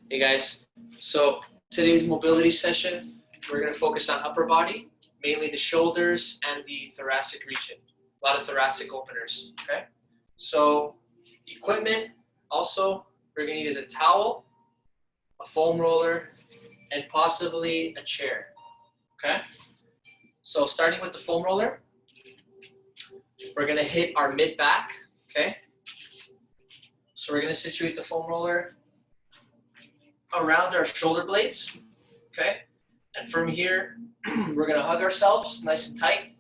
Hey guys, so today's mobility session, we're going to focus on upper body, mainly the shoulders and the thoracic region. A lot of thoracic openers, okay? So equipment, also, we're going to need is a towel, a foam roller, and possibly a chair, okay? So starting with the foam roller, we're going to hit our mid-back, okay? So we're going to situate the foam roller around our shoulder blades, okay? And from here, we're gonna hug ourselves nice and tight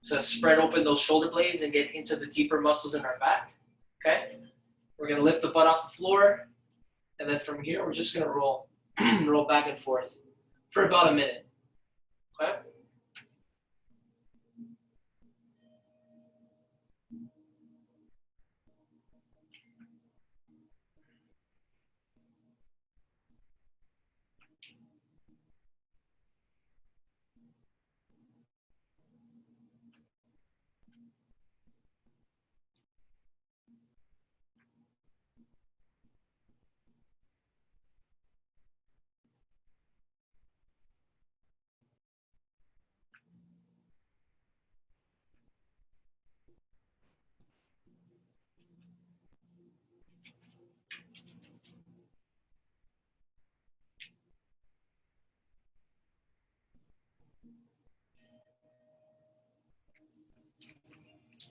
to spread open those shoulder blades and get into the deeper muscles in our back, okay? We're gonna lift the butt off the floor, and then from here, we're just gonna roll, roll back and forth for about a minute, okay?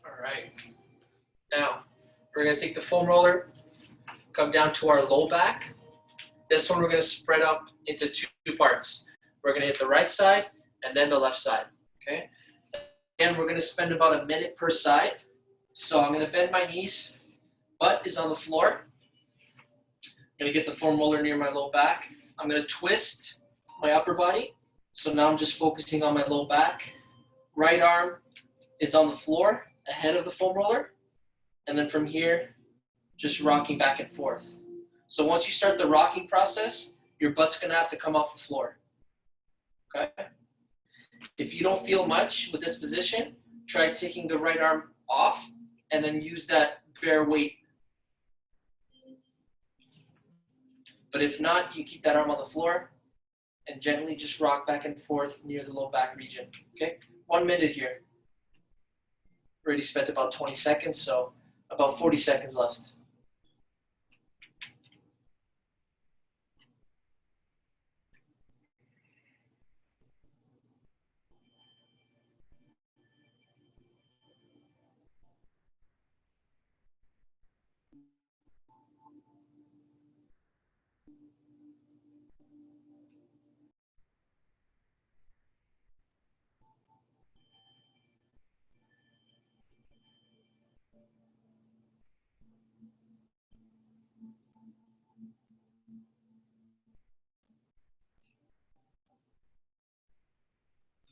All right. Now, we're gonna take the foam roller, come down to our low back. This one we're gonna spread up into two parts. We're gonna hit the right side and then the left side, okay? Again, we're gonna spend about a minute per side. So I'm gonna bend my knees, butt is on the floor. I'm gonna get the foam roller near my low back. I'm gonna twist my upper body. So now I'm just focusing on my low back. Right arm is on the floor ahead of the foam roller. And then from here, just rocking back and forth. So once you start the rocking process, your butt's gonna have to come off the floor, okay? If you don't feel much with this position, try taking the right arm off and then use that bare weight. But if not, you keep that arm on the floor and gently just rock back and forth near the low back region, okay? 1 minute here. Already spent about 20 seconds, so about 40 seconds left.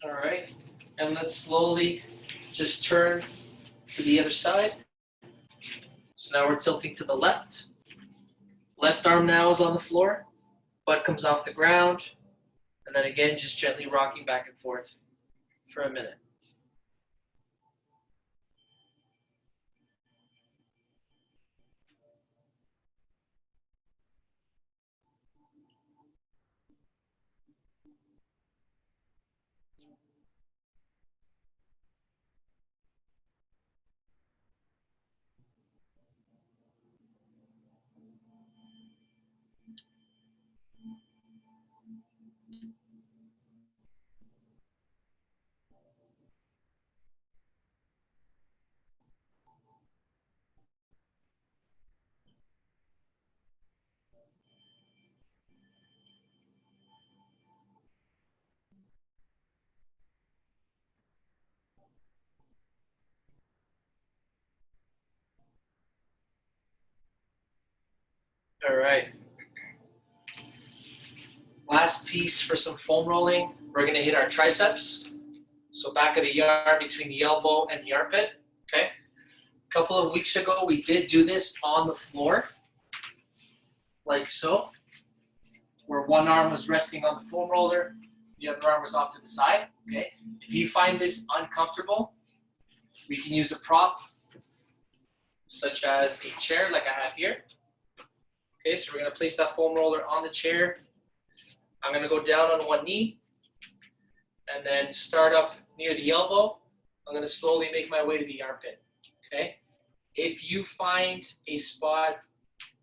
All right, and let's slowly just turn to the other side. So now we're tilting to the left. Left arm now is on the floor, butt comes off the ground, and then again, just gently rocking back and forth for a minute. All right. Last piece for some foam rolling, we're gonna hit our triceps. So back of the yard between the elbow and the armpit, okay? A couple of weeks ago, we did do this on the floor, like so, where one arm was resting on the foam roller, the other arm was off to the side, okay? If you find this uncomfortable, we can use a prop, such as a chair like I have here, Okay, so we're going to place that foam roller on the chair. I'm going to go down on one knee and then start up near the elbow. I'm going to slowly make my way to the armpit. Okay? If you find a spot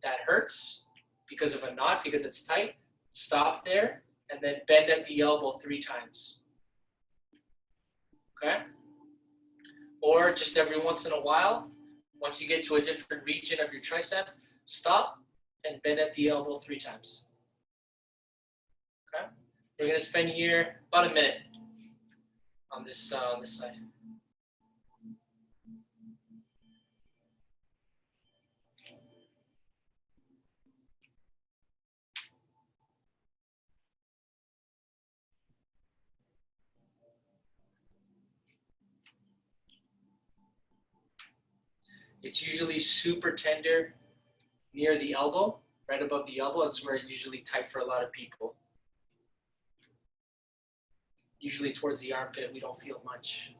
that hurts because of a knot, because it's tight, stop there and then bend at the elbow 3 times. Okay? Or just every once in a while, once you get to a different region of your tricep, stop and bend at the elbow 3 times. Okay? We're going to spend here about a minute on this side. It's usually super tender near the elbow, right above the elbow. That's where it's usually tight for a lot of people. Usually towards the armpit, we don't feel much.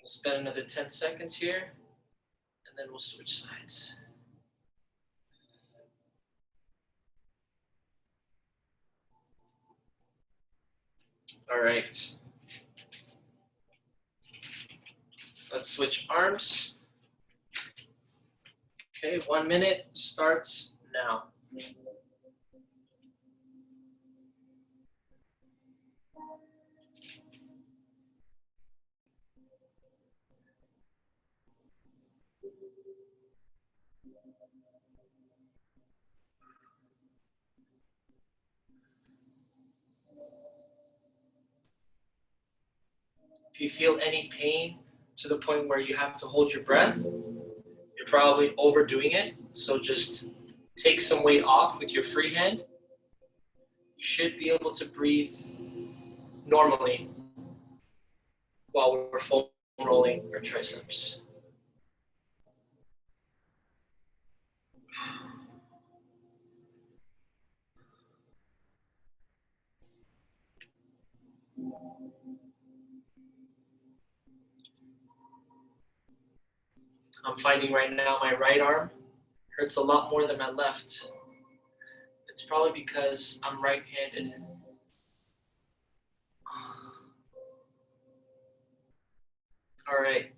We'll spend another 10 seconds here, and then we'll switch sides. All right. Let's switch arms. Okay, 1 minute starts now. If you feel any pain to the point where you have to hold your breath, you're probably overdoing it. So just take some weight off with your free hand. You should be able to breathe normally while we're foam rolling our triceps. I'm finding right now my right arm hurts a lot more than my left. It's probably because I'm right-handed. All right.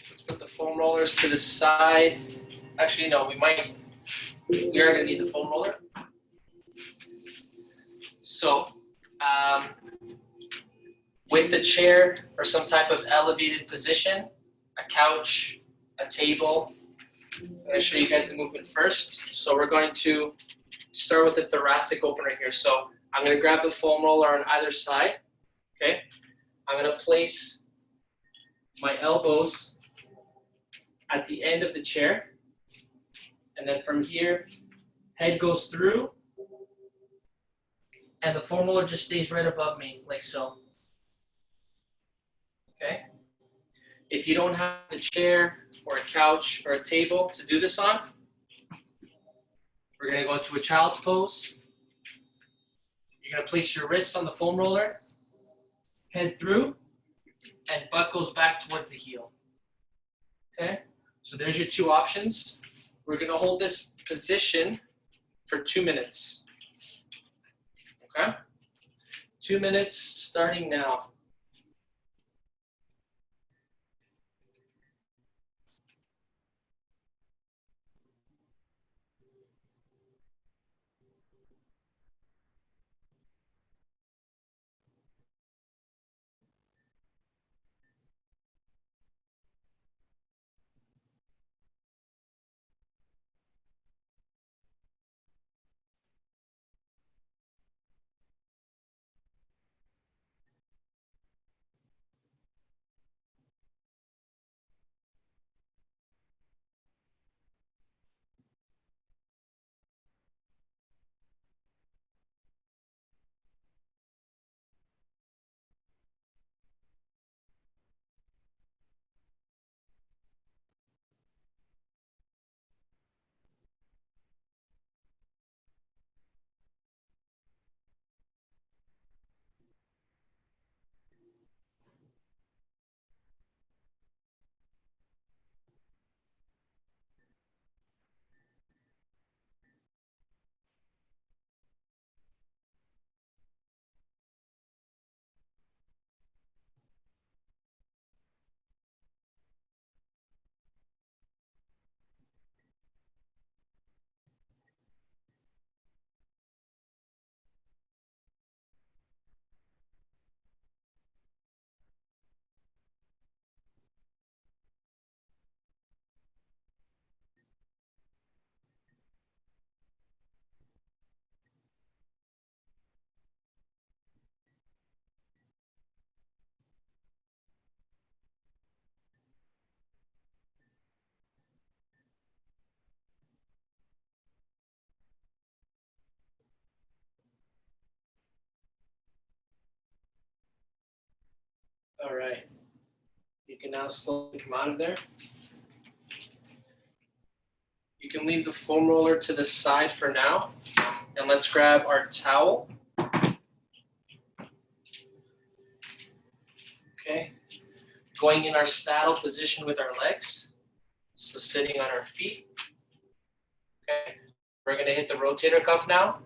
Let's put the foam rollers to the side. Actually, no, we are gonna need the foam roller. So, with the chair or some type of elevated position, a couch, a table, I'm gonna show you guys the movement first. So we're going to start with the thoracic opener here. So I'm gonna grab the foam roller on either side, okay? I'm gonna place my elbows at the end of the chair. And then from here, head goes through, and the foam roller just stays right above me, like so. Okay? If you don't have a chair or a couch or a table to do this on, we're gonna go into a child's pose. You're gonna place your wrists on the foam roller, head through, and butt goes back towards the heel. Okay? So there's your 2 options. We're gonna hold this position for 2 minutes. Okay? 2 minutes starting now. All right. You can now slowly come out of there. You can leave the foam roller to the side for now. And let's grab our towel. Okay. Going in our saddle position with our legs. So sitting on our feet. Okay. We're going to hit the rotator cuff now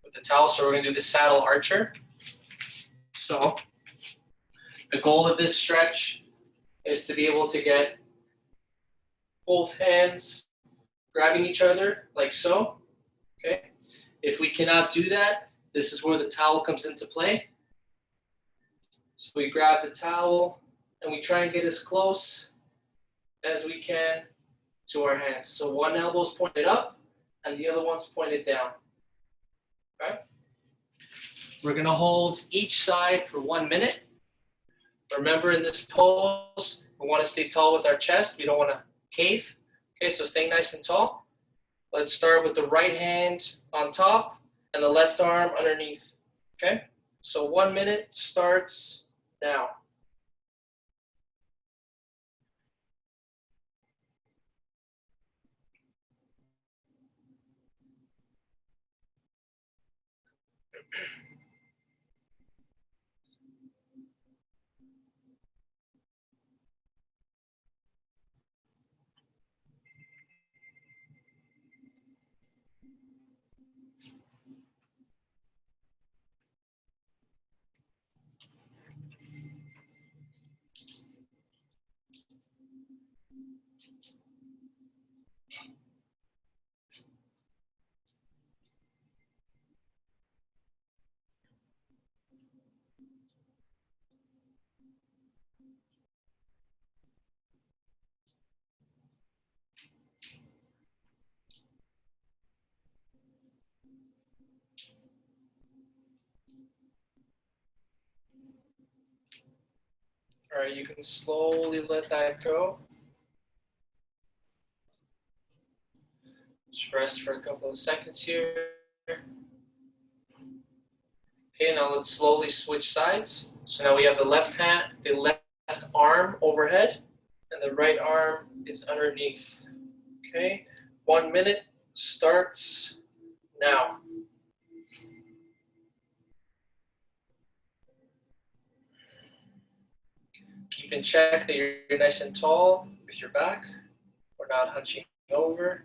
with the towel. So we're going to do the saddle archer. So the goal of this stretch is to be able to get both hands grabbing each other like so. Okay. If we cannot do that, this is where the towel comes into play. So we grab the towel and we try and get as close as we can to our hands. So one elbow is pointed up and the other one's pointed down. Okay? We're gonna hold each side for 1 minute. Remember, in this pose, we wanna stay tall with our chest. We don't wanna cave. Okay, so stay nice and tall. Let's start with the right hand on top and the left arm underneath. Okay? So 1 minute starts now. All right, you can slowly let that go. Just rest for a couple of seconds here. Okay, now let's slowly switch sides. So now we have the left hand, the left arm overhead, and the right arm is underneath. Okay, 1 minute starts now. Keep in check that you're nice and tall with your back. We're not hunching over.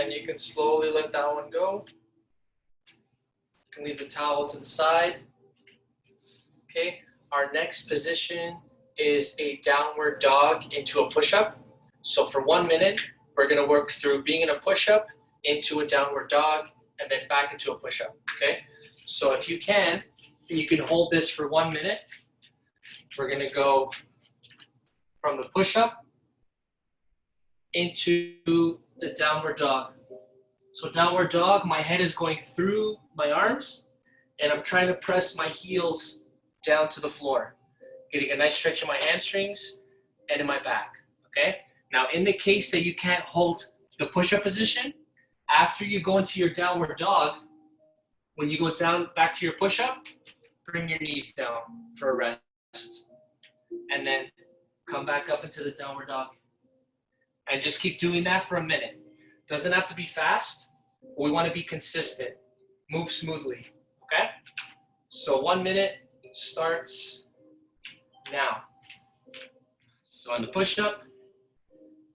And you can slowly let that one go. You can leave the towel to the side. Okay, our next position is a downward dog into a push-up. So for 1 minute, we're gonna work through being in a push-up into a downward dog and then back into a push-up, okay? So if you can hold this for 1 minute. We're gonna go from the push-up into the downward dog. So downward dog, my head is going through my arms and I'm trying to press my heels down to the floor, getting a nice stretch in my hamstrings and in my back, okay? Now, in the case that you can't hold the push-up position, after you go into your downward dog, when you go down back to your push-up, bring your knees down for a rest. And then come back up into the downward dog. And just keep doing that for a minute. Doesn't have to be fast. We want to be consistent. Move smoothly, okay? So 1 minute starts now. So on the push-up,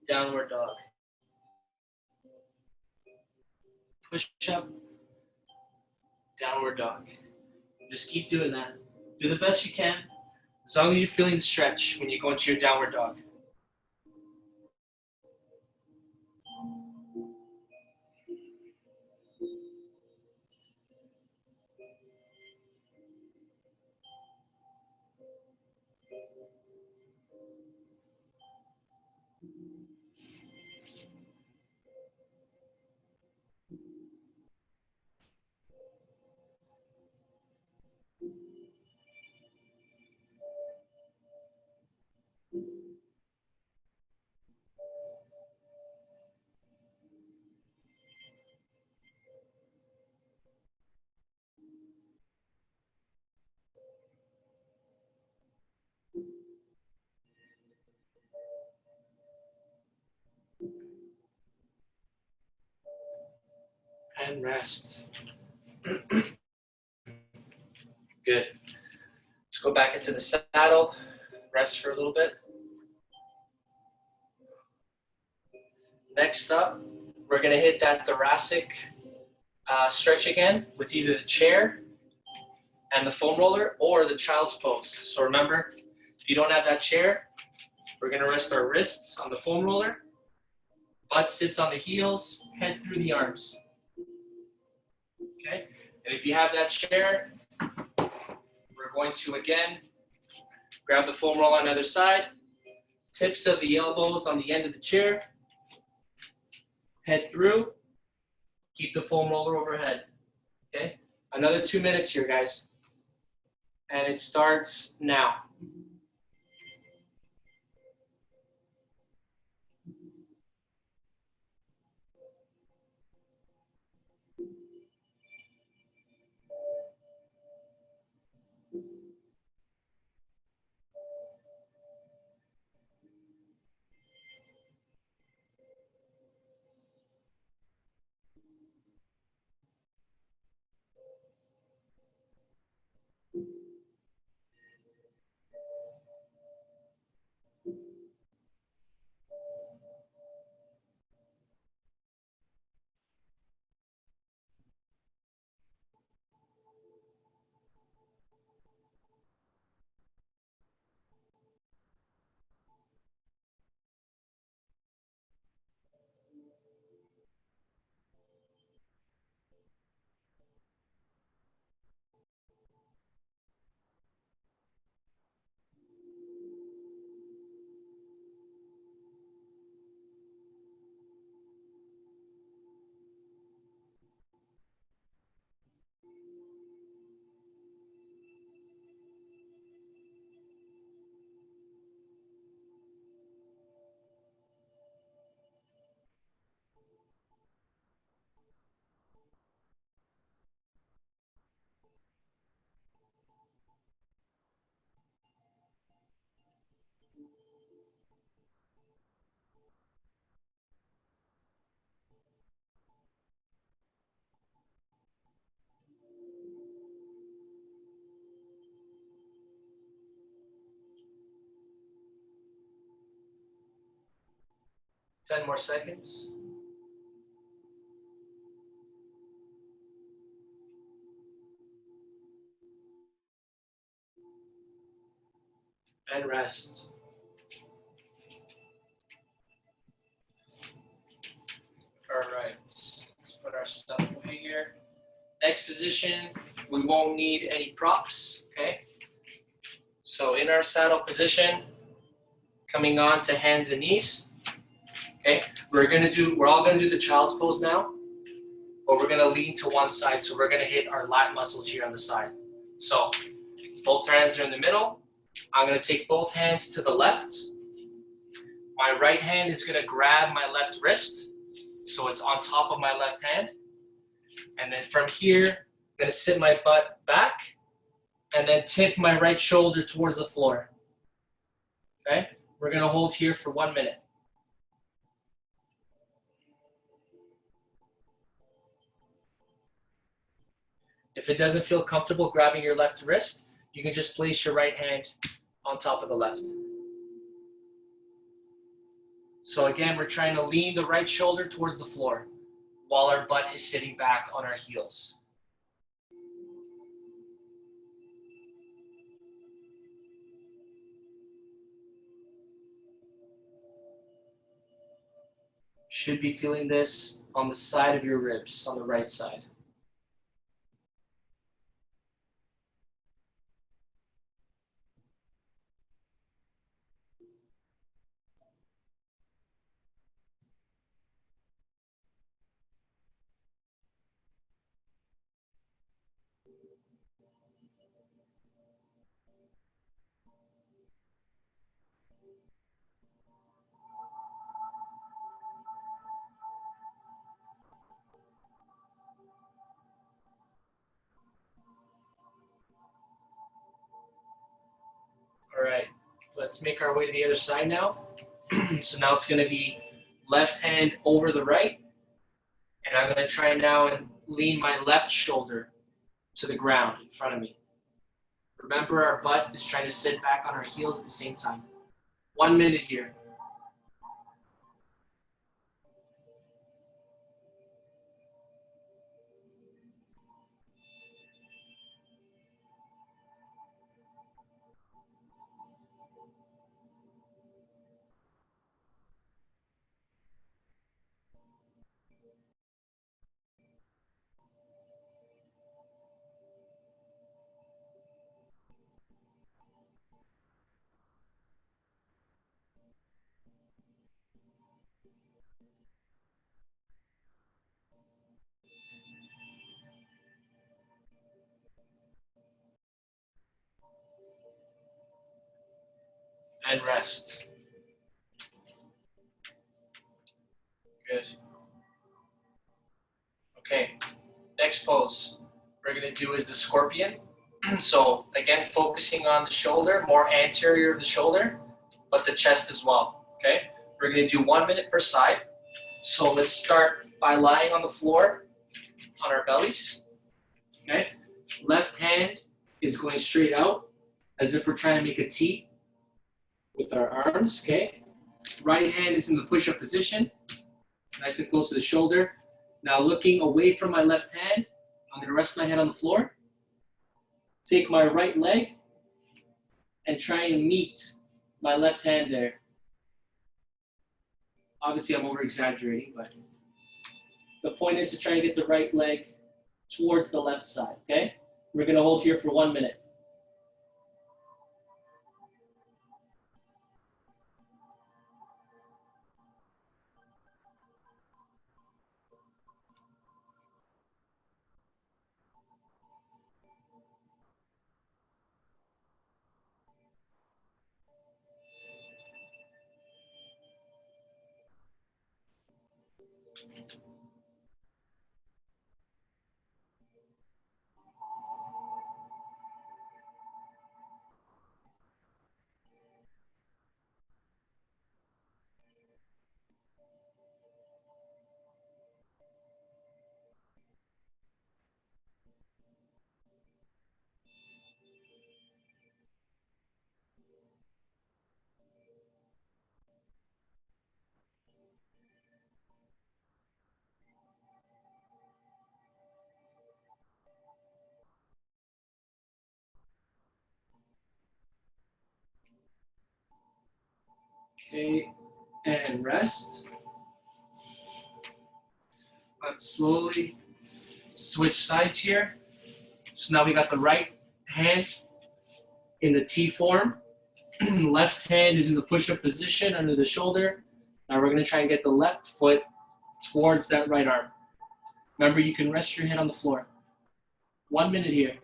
downward dog. Push-up, downward dog. Just keep doing that. Do the best you can, as long as you're feeling the stretch when you go into your downward dog. And rest. Good. Let's go back into the saddle, rest for a little bit. Next up, we're gonna hit that thoracic stretch again with either the chair and the foam roller or the child's pose. So remember, if you don't have that chair, we're gonna rest our wrists on the foam roller, butt sits on the heels, head through the arms. Okay, and if you have that chair, we're going to again grab the foam roller on the other side, tips of the elbows on the end of the chair, head through, keep the foam roller overhead. Okay, another 2 minutes here, guys. And it starts now. 10 more seconds. And rest. All right, let's put our stuff away here. Next position, we won't need any props, okay? So in our saddle position, coming on to hands and knees, okay? We're all gonna do the child's pose now, but we're gonna lean to one side, so we're gonna hit our lat muscles here on the side. So both hands are in the middle. I'm gonna take both hands to the left. My right hand is gonna grab my left wrist, so it's on top of my left hand. And then from here, I'm gonna sit my butt back and then tip my right shoulder towards the floor. Okay? We're gonna hold here for 1 minute. If it doesn't feel comfortable grabbing your left wrist, you can just place your right hand on top of the left. So again, we're trying to lean the right shoulder towards the floor while our butt is sitting back on our heels. Should be feeling this on the side of your ribs, on the right side. All right, let's make our way to the other side now. So now it's going to be left hand over the right, and I'm going to try now and lean my left shoulder to the ground in front of me. Remember, our butt is trying to sit back on our heels at the same time. 1 minute here. And rest. Good. Okay, next pose we're going to do is the scorpion. So again, focusing on the shoulder, more anterior of the shoulder, but the chest as well, okay? We're going to do 1 minute per side. So let's start by lying on the floor on our bellies, okay? Left hand is going straight out as if we're trying to make a T with our arms, okay? Right hand is in the push-up position, nice and close to the shoulder. Now looking away from my left hand, I'm going to rest my head on the floor. Take my right leg and try and meet my left hand there. Obviously, I'm over-exaggerating, but the point is to try and get the right leg towards the left side, okay? We're going to hold here for 1 minute. Okay, and rest. Let's slowly switch sides here. So now we got the right hand in the T form. Left hand is in the push-up position under the shoulder. Now we're going to try and get the left foot towards that right arm. Remember, you can rest your head on the floor. 1 minute here.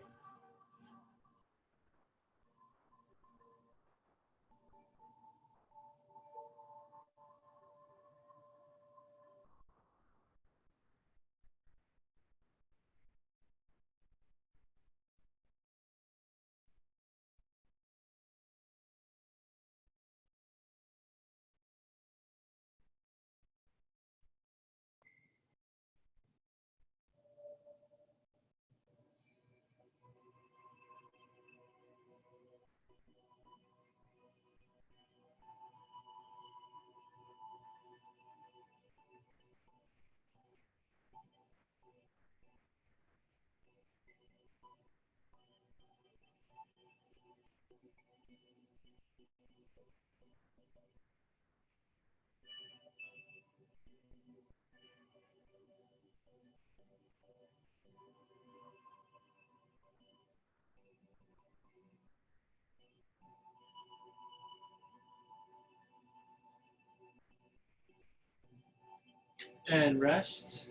And rest.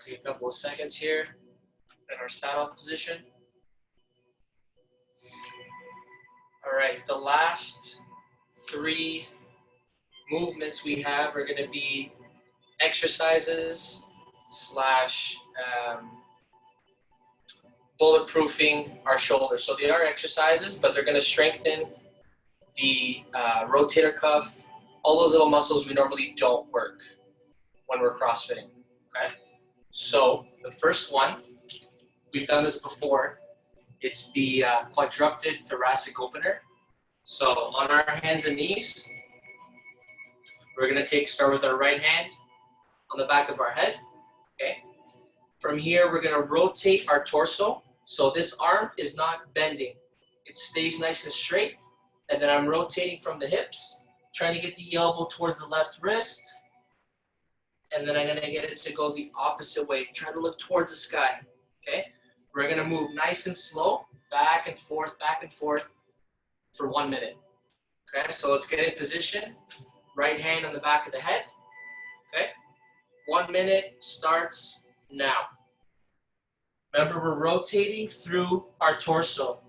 Take a couple of seconds here in our saddle position. All right, the last 3 movements we have are going to be exercises slash bulletproofing our shoulders. So they are exercises, but they're going to strengthen the rotator cuff, all those little muscles we normally don't work when we're CrossFitting, okay? So the first one, we've done this before, it's the quadrupted thoracic opener. So on our hands and knees, we're going to start with our right hand on the back of our head, okay? From here, we're going to rotate our torso. So this arm is not bending. It stays nice and straight. And then I'm rotating from the hips, trying to get the elbow towards the left wrist. And then I'm going to get it to go the opposite way. Try to look towards the sky, okay? We're going to move nice and slow, back and forth for 1 minute. Okay, so let's get in position. Right hand on the back of the head, okay? 1 minute starts now. Remember, we're rotating through our torso.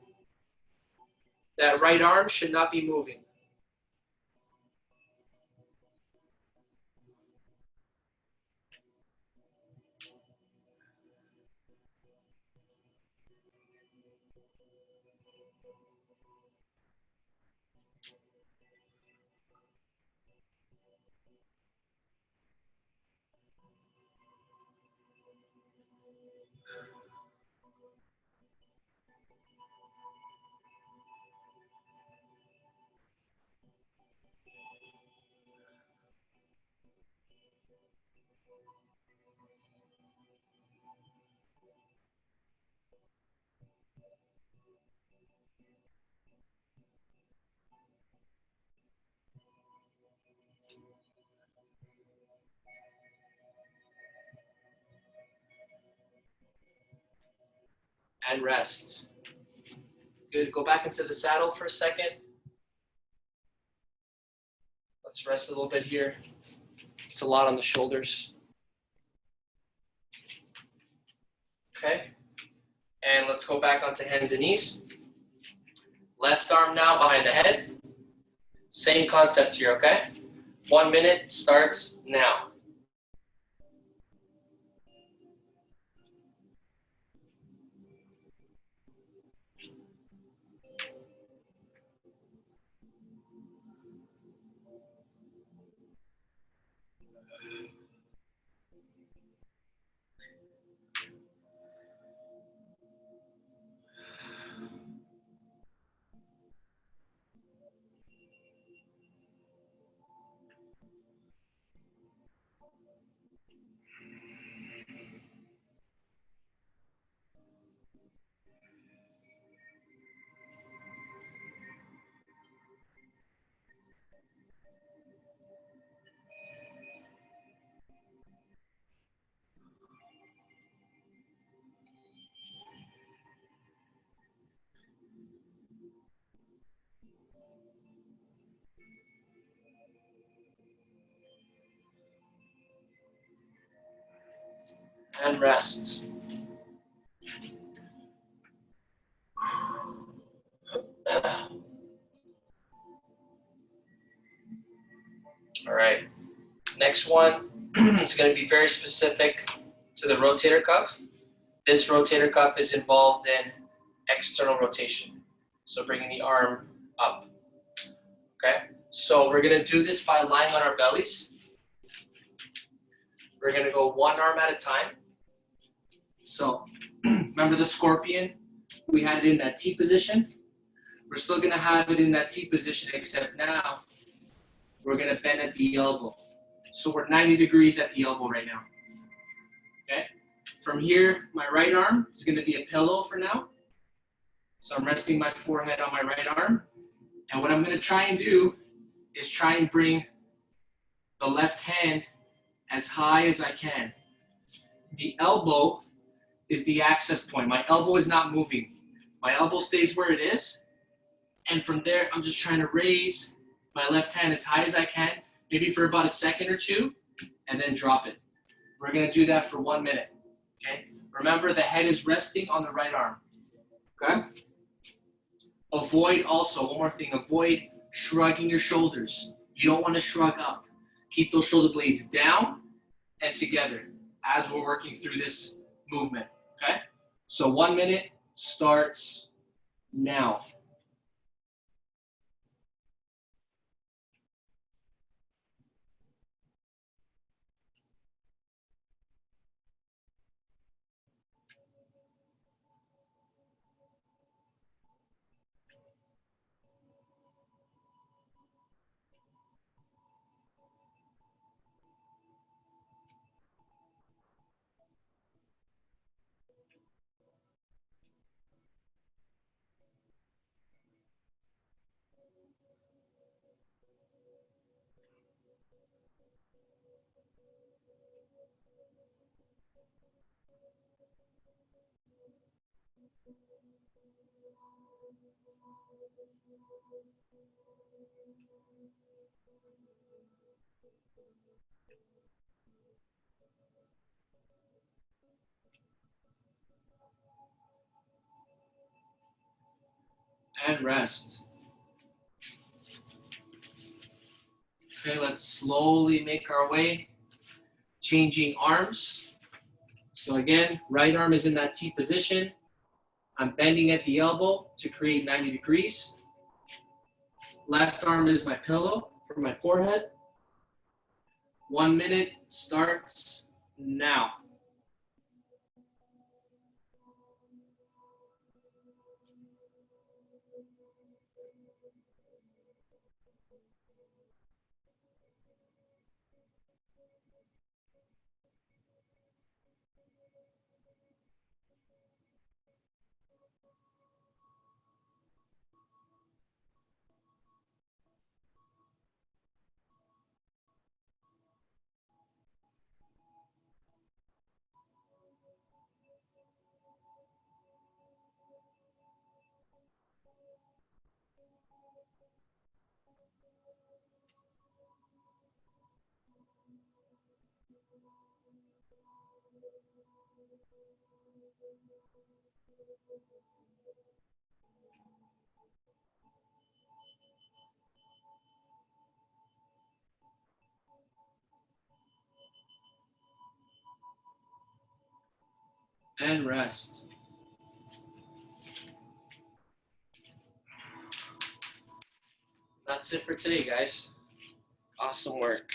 That right arm should not be moving. And rest. Good, go back into the saddle for a second. Let's rest a little bit here. It's a lot on the shoulders. Okay, and let's go back onto hands and knees. Left arm now behind the head. Same concept here, okay? 1 minute starts now. And rest. All right, next one, it's going to be very specific to the rotator cuff. This rotator cuff is involved in external rotation, so bringing the arm up, okay? So we're going to do this by lying on our bellies. We're going to go one arm at a time. So remember the scorpion? We had it in that T position. We're still going to have it in that T position, except now we're going to bend at the elbow. So we're 90 degrees at the elbow right now. Okay? From here, my right arm is going to be a pillow for now. So I'm resting my forehead on my right arm. And what I'm going to try and do is try and bring the left hand as high as I can. The elbow is the access point. My elbow is not moving. My elbow stays where it is, And from there, I'm just trying to raise my left hand as high as I can, maybe for about a second or two, and then drop it. We're gonna do that for 1 minute, okay? Remember, the head is resting on the right arm, okay? Avoid also, one more thing, avoid shrugging your shoulders. You don't wanna shrug up. Keep those shoulder blades down and together as we're working through this movement, okay? So 1 minute starts now. And rest. Okay, let's slowly make our way, changing arms. So again, right arm is in that T position. I'm bending at the elbow to create 90 degrees. Left arm is my pillow for my forehead. 1 minute starts now. And rest. That's it for today, guys. Awesome work.